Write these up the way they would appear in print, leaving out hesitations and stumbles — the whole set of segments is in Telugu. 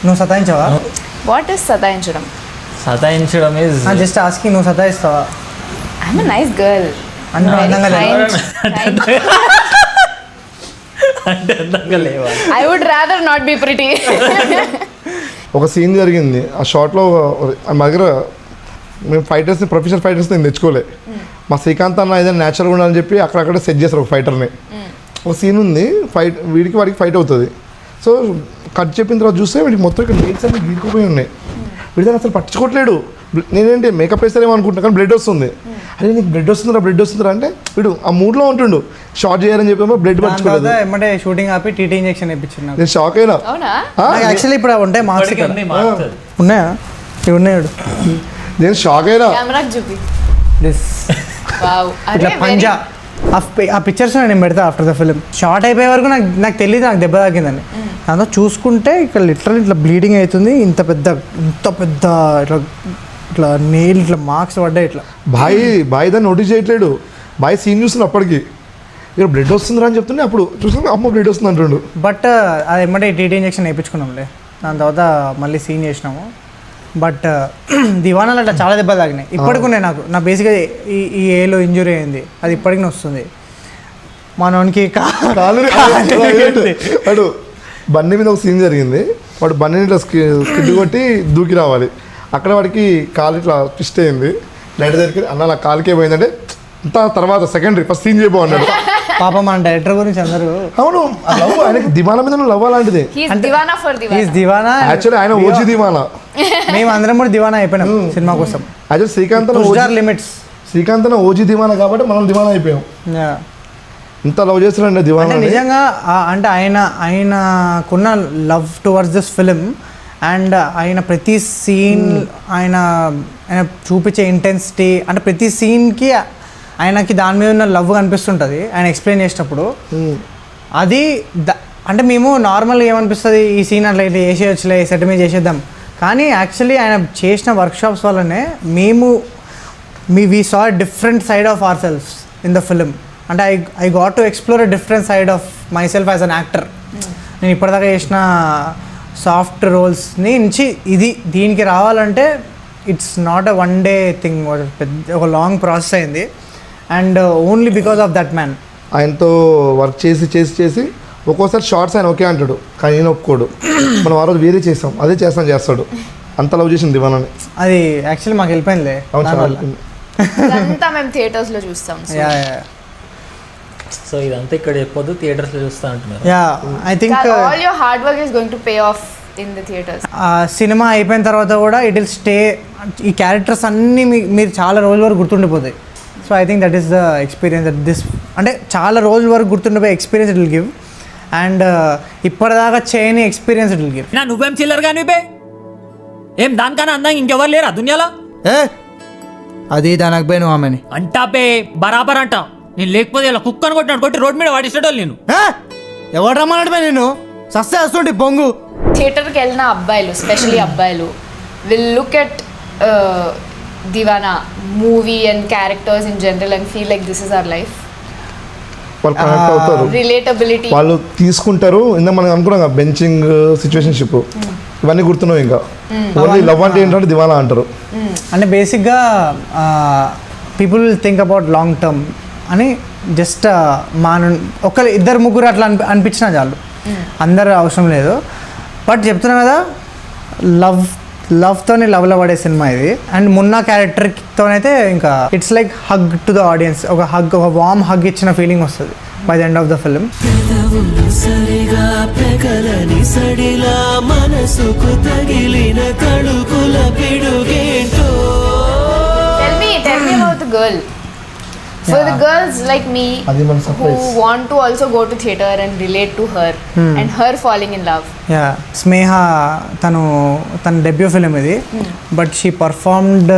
నువ్వు సతాయించావా? వాట్ ఇస్ సతాయించడం? సతాయించడం ఇస్ జస్ట్ ఆస్కింగ్. నువ్వు సతాయిస్తావా? I'm a nice girl. అంటే అందంగా లేవా? అంటే అందంగా లేవా? I would rather not be pretty. ఒక సీన్ జరిగింది ఆ షార్ట్లో. మా దగ్గర మేము ఫైటర్స్ని, ప్రొఫెషనల్ ఫైటర్స్ని నేను తెచ్చుకోలే. మా శ్రీకాంత్ అన్న ఏదైనా న్యాచురల్గా ఉండాలని చెప్పి అక్కడక్కడ సెట్ చేస్తారు ఒక ఫైటర్ని. ఒక సీన్ ఉంది, ఫైట్ వాడికి ఫైట్ అవుతుంది. సో కట్ చెప్పిన తర్వాత చూస్తే వీడికి మొత్తం ఇక్కడ నెయిల్స్ అన్ని గీరుకుపోయి ఉన్నాయి. వీడి అసలు పట్టించుకోవట్లేడు. నేనేంటి మేకప్ వేస్తారేమో అనుకుంటున్నా, కానీ బ్లడ్ వస్తుంది. అరే నీకు బ్లడ్ వస్తుందిరా అంటే వీడు ఆ మూడ్లో ఉంటుండు. షార్ట్ చేయాలని చెప్పి బ్లడ్ పట్టించుకోలేదు. ఏమంటే షూటింగ్ ఆపి టీటీ ఇంజెక్షన్ ఇప్పించింది. నేను షాక్ అయినా. యాక్చువల్లీ ఇప్పుడు ఉంటాయి మార్క్స్ ఉన్నాయా? ఇవి ఉన్నాడు. నేను షాక్ అయినా. ఇట్లా పంజా ఆ పిక్చర్స్ నేను పెడతా ఆఫ్టర్ ద ఫిలిం. షార్ట్ అయిపోయే వరకు నాకు తెలియదు నాకు దెబ్బ తాకిందని. దాంతో చూసుకుంటే ఇక్కడ లిటరల్ ఇట్లా బ్లీడింగ్ అవుతుంది. ఇంత పెద్ద ఇట్లా నెయిల్ ఇట్లా మార్క్స్ పడ్డాయి. ఇట్లా బాయ్ దాన్ని నోటీస్ చేయట్లేడు. బాయ్ సీన్ చూస్తున్నా అప్పటికి ఇక్కడ బ్లడ్ వస్తుందిరా అని చెప్తుండే. అప్పుడు చూసుకుని అమ్మ బ్లడ్ వస్తుంది అంటుండు. బట్ అది ఏమంటే టీటీ ఇంజెక్షన్ వేయించుకున్నాంలే. దాని తర్వాత మళ్ళీ సీన్ చేసినాము. బట్ దివానాలు అట్లా చాలా దెబ్బలు తాగినాయి. ఇప్పటికి ఉన్నాయి నాకు. నా బేసిక్గా ఈ ఏలో ఇంజురీ అయింది, అది ఇప్పటికి వస్తుంది. మనోనికి వాడు బండి మీద ఒక సీన్ జరిగింది. వాడు బండిని ఇట్లా స్కిడ్ కొట్టి దూకి రావాలి. అక్కడ వాడికి కాలు ఇట్లా ట్విస్ట్ అయింది. లైట్ దగ్గరికి అన్న నా కాలుకే పోయిందంటే అంత తర్వాత సెకండరీ, ఫస్ట్ సీన్ చేయబోన్నాడు. పాప మన డైరెక్టర్ గురించి అందరూ. అవును, లవ్ ఆయనకి దివానా మీద లవ్ అలాంటిది. దివానా యాక్చువల్లీ ఆయన ఓజీ దివానా. మేము అందరం కూడా దివానా అయిపోయినాం సినిమా కోసం. యాక్చువల్ శ్రీకాంత్ ఓజీ దివానా కాబట్టి మనం దివానా అయిపోయాం. ఇంత లవ్ చేస్తున్నాడు దివానా. నిజంగా అంటే ఆయనకున్న love towards this film and ఆయన ప్రతి సీన్ ఆయన చూపించే ఇంటెన్సిటీ, అంటే ప్రతి సీన్కి ఆయనకి దాని మీద ఉన్న లవ్ కనిపిస్తుంటుంది ఆయన ఎక్స్ప్లెయిన్ చేసేటప్పుడు. అది అంటే మేము నార్మల్గా ఏమనిపిస్తుంది, ఈ సీన్ అట్లా ఇట్లా చేసేయచ్చులే, సెట్ మీద చేసేద్దాం. కానీ యాక్చువల్లీ ఆయన చేసిన వర్క్షాప్స్ వల్లనే we saw different side of our selfs in the film. అంటే I got to explore a different side of myself as an actor. నేను ఇప్పటిదాకా చేసిన సాఫ్ట్ రోల్స్ని నుంచి దీనికి రావాలంటే it's not a one day thing, ఒక లాంగ్ ప్రాసెస్ అయింది. And only because of that man. ఆయనతో వర్క్ చేసి ఒక్కోసారి షార్ట్స్ ఆయన ఓకే అంటాడు, కానీ నేను ఒప్పుకోడు. మనం ఆ రోజు వేరే చేస్తాం, అదే చేస్తాడు. అంత లవ్ చేసింది దివానాని. అది యాక్చువల్లీ మాకు వెళ్ళిపోయిందిలే. ఇదంతా మేము థియేటర్స్లో చూస్తాం. సో ఇదంతా ఇక్కడ చెప్పొద్దు, థియేటర్స్లో చూస్తా అంటున్నారు. I think all your hard work is going to pay off in the theatres. Cinema అయిపోయిన తర్వాత కూడా ఇట్ విల్ స్టే. ఈ క్యారెక్టర్స్ అన్నీ మీరు చాలా రోజుల వరకు గుర్తుండిపోతాయి. So I think that is the experience that this, అంటే చాలా రోజుల వరకు గుర్తుండిపోయే experience it will give. And ఇప్పటిదాకా చేయని ఎక్స్పీరియన్స్ ఇట్ విల్ గివ్. నువ్వేం చిల్లర్ కానీ ఏం దానికన్నా అందంగా ఇంకెవరు లేరా దునియాలో? అది దానికి పోయి నువ్వు ఆమెని అంటా పే బరాబర్ అంటా. నేను లేకపోతే ఇలా కుక్కను కొట్టి రోడ్ మీద వాడిస్తాడు. నేను ఎవరు రమ్మన్నాడు నేను సస్తే వస్తుంటే బొంగు. థియేటర్కి వెళ్ళిన అబ్బాయిలు, స్పెషలీ అబ్బాయిలు, will look at Deewana movie and characters in general and feel like this is our life. వాళ్ళు కనెక్ట్ అవుతారు, రిలేటబిలిటీ వాళ్ళు తీసుకుంటారు. ఇందా మనం అనుకున్నాం బెంచింగ్, సిచ్యువేషన్షిప్, ఇవన్నీ గుర్తున్నావు. ఇంకా ఓన్లీ లవ్ అంటే ఏంటంటే దివానా అంటారు. అంటే బేసిక్గా people will think about long term అని జస్ట్ ఇద్దరు ముగ్గురు అట్లా అనిపించినా చాలు, అందరు అవసరం లేదు. బట్ చెప్తున్నా కదా, లవ్తోనే లవ్లో పడే సినిమా ఇది. అండ్ మున్నా క్యారెక్టర్తోనైతే ఇంకా it's like hug to the audience. ఒక వార్మ్ హగ్ ఇచ్చిన ఫీలింగ్ వస్తుంది by the end of the film. Tell me about the girl. For the girls like me who want to also go to theater and relate to her and her falling in love. స్నేహ తన డెబ్యూ ఫిలిం ఇది. But she performed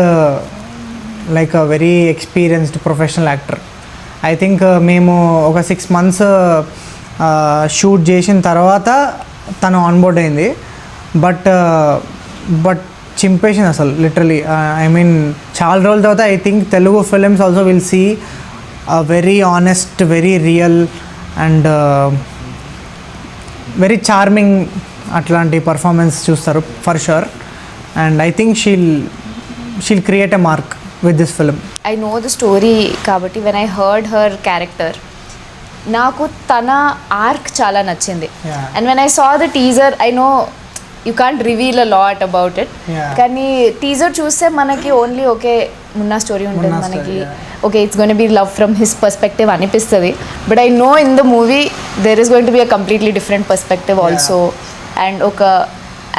like a very experienced professional actor. I think మేము ఒక 6 months షూట్ చేసిన తర్వాత తను ఆన్బోర్డ్ అయింది. బట్ చింపేసింది అసలు లిటరలీ. ఐ మీన్ చాలా రోజుల తర్వాత I think Telugu films also will see very honest, very real and very charming అట్లాంటి పర్ఫార్మెన్స్ చూస్తారు for sure. And I think she'll create a mark with this film. I know the story కాబట్టి when I heard her character నాకు తన ఆర్క్ చాలా నచ్చింది. Yeah. And when I saw the teaser I know you can't reveal a lot about it. Yeah. కానీ టీజర్ చూస్తే మనకి ఓన్లీ ఓకే మున్నా స్టోరీ ఉంటుంది, మున్నా మనకి story, okay it's going be love from his perspective అనిపిస్తుంది. But I know in the movie there is going to be a completely different perspective also. And ఒక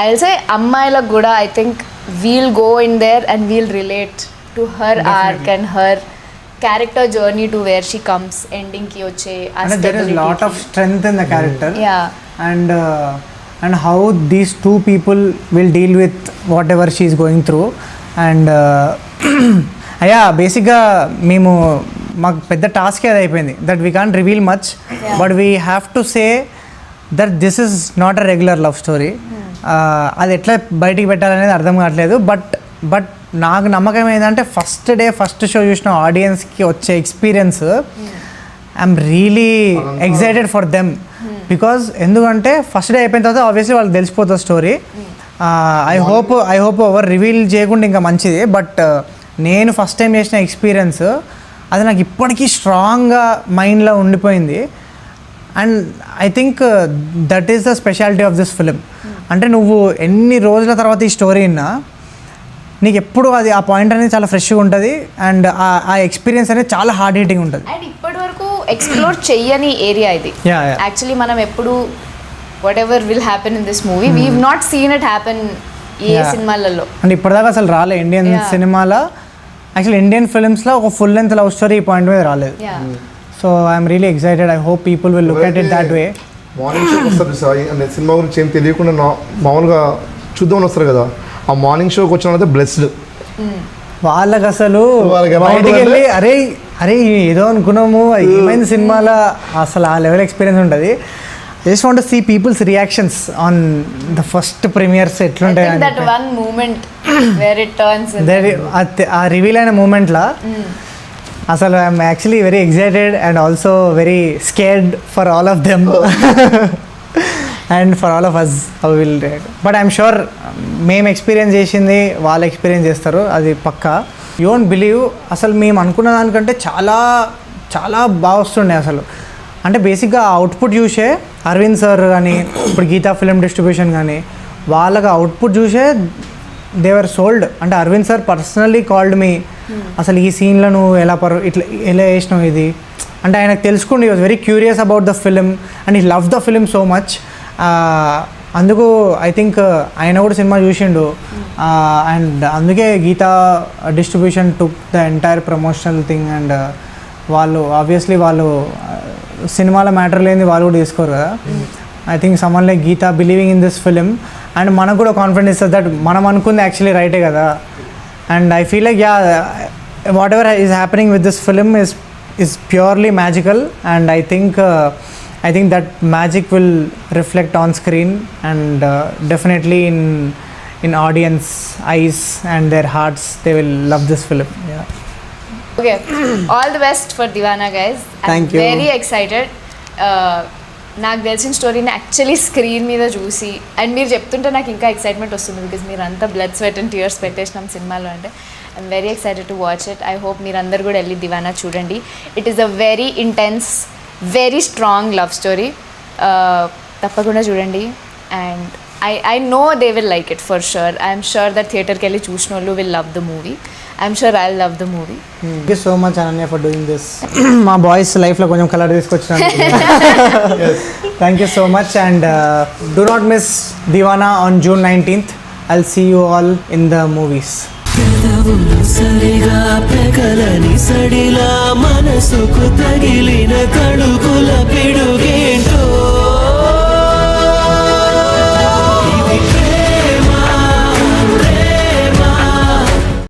ఐ విల్ సే అమ్మాయిలకు కూడా I think we'll go in there and we'll relate to her arc and her character journey to where she comes ending ki వచ్చే ఆ And there is stability lot of ki. strength in the character. Yeah. And how these two people will deal with whatever she is going through. And yeah, బేసిక్గా మేము మాకు పెద్ద టాస్క్ అది అయిపోయింది that we can't reveal much, but we have to say that this is not a regular love story. అది ఎట్లా బయటికి పెట్టాలనేది అర్థం కావట్లేదు. బట్ నాకు నమ్మకం ఏంటంటే ఫస్ట్ షో చూసిన ఆడియన్స్కి వచ్చే experience I'm really excited for them. Because ఎందుకంటే ఫస్ట్ డే అయిపోయిన తర్వాత ఆబ్వియస్లీ వాళ్ళకి తెలిసిపోతుంది స్టోరీ. ఐ హోప్ ఎవరు రివీల్ చేయకుండా ఇంకా మంచిది. బట్ నేను ఫస్ట్ టైం చేసిన ఎక్స్పీరియన్స్ అది నాకు ఇప్పటికీ స్ట్రాంగ్గా మైండ్లో ఉండిపోయింది. And I think that is the speciality of this film. అంటే నువ్వు ఎన్ని రోజుల తర్వాత ఈ స్టోరీ విన్నా నీకు ఎప్పుడు అది ఆ పాయింట్ అనేది చాలా ఫ్రెష్గా ఉంటుంది. అండ్ ఆ ఎక్స్పీరియన్స్ అనేది చాలా హార్డ్ హిట్టింగ్ ఉంటుంది. అండ్ ఇప్పటి వరకు ఎక్స్ప్లోర్ చెయ్యని ఏరియా ఇది. Yeah, yeah. యాక్చువల్లీ మనం ఎప్పుడు what ever will happen in this movie we not seen it happen A Yeah. సినిమాలలో. అండ్ ఇప్పటిదాకా అసలు రాలే ఇండియన్ Yeah. సినిమాలో, యాక్చువల్లీ ఇండియన్ ఫిల్మ్స్లో ఒక ఫుల్ లెంత్ లవ్ స్టోరీ ఈ పాయింట్ మీద రాలేదు. So I'm really excited. I hope people will look at it that way. Morning షోకి వస్తారు సార్, అంటే సినిమా గురించి ఏం తెలియకుండా మామూలుగా చూద్దామని వస్తారు కదా, ఆ మార్నింగ్ షోకి వచ్చిన వాళ్ళైతే బ్లెస్డ్. వాళ్ళకి అసలు వాళ్ళకి ఎలా బయటికి ఉంటుందంటే- వెళ్ళి అరే ఏదో అనుకున్నాము ఏమైంది సినిమాలో అసలు ఆ లెవెల్ ఎక్స్పీరియన్స్ ఉంటుంది. Just want to see people's reactions on the first premiers ఎట్లుంటాయి అని that one moment where it turns ఆ రివీల్ అయిన మూమెంట్లో అసలు I'm actually very excited and also very scared for all of them and for all of us how will. But I'm sure మేము ఎక్స్పీరియన్స్ చేసింది వాళ్ళు ఎక్స్పీరియన్స్ చేస్తారు, అది పక్కా. యూ వోంట్ బిలీవ్, అసలు మేము అనుకున్న దానికంటే చాలా చాలా బాగా వస్తుండే అసలు. అంటే బేసిక్గా అవుట్పుట్ చూసే అరవింద్ సార్ కానీ ఇప్పుడు గీతా ఫిలిం డిస్ట్రిబ్యూషన్ కానీ వాళ్ళకి అవుట్పుట్ చూసే దేవర్ సోల్డ్. అంటే Arvind sir personally called me, అసలు ఈ సీన్లో నువ్వు ఇట్లా ఎలా వేసినావు ఇది అంటే ఆయనకు తెలుసుకోండి. He was very curious about the film and he love the film so much. అందుకు ఐ థింక్ ఆయన కూడా సినిమా చూసిండు. అండ్ అందుకే Geetha distribution took the entire promotional thing. And వాళ్ళు ఆబ్వియస్లీ వాళ్ళు సినిమాలో మ్యాటర్ లేని వాళ్ళు కూడా తీసుకోరు కదా. I think someone like Geetha believing in this film and మనకు కూడా కాన్ఫిడెన్స్ ఇస్తుంది దట్ మనం అనుకుంది యాక్చువల్లీ రైటే కదా. And I feel like what ever is happening with this film is purely magical, and I think that magic will reflect on screen and definitely in audience eyes and their hearts. They will love this film. Yeah. Okay, all the best for Deewana, guys. Thank you. Very excited. నాకు తెలిసిన స్టోరీని యాక్చువల్లీ స్క్రీన్ మీద చూసి అండ్ మీరు చెప్తుంటే నాకు ఇంకా ఎక్సైట్మెంట్ వస్తుంది బికాజ్ మీరు అంతా బ్లడ్ స్వెట్ అండ్ టీయర్స్ పెట్టేసినాం సినిమాలో. అంటే I'm very excited to watch it. I hope మీరు అందరు కూడా వెళ్ళి దివానా చూడండి. It is a very intense very strong love story. తప్పకుండా చూడండి. And I know they will like it for sure. I'm sure that థియేటర్కి వెళ్ళి చూసిన వాళ్ళు will love the movie. I'm sure I love the movie. Thank you so much Ananya for doing this. మా బాయ్స్ లైఫ్లో కొంచెం కలర్ తీసుకొచ్చిన. Thank you so much and do not miss Deewana on June 19th. I'll see you all in the movies. సరిగా పెగలని సడిలా మనసుకు తగిలిన తడుకుల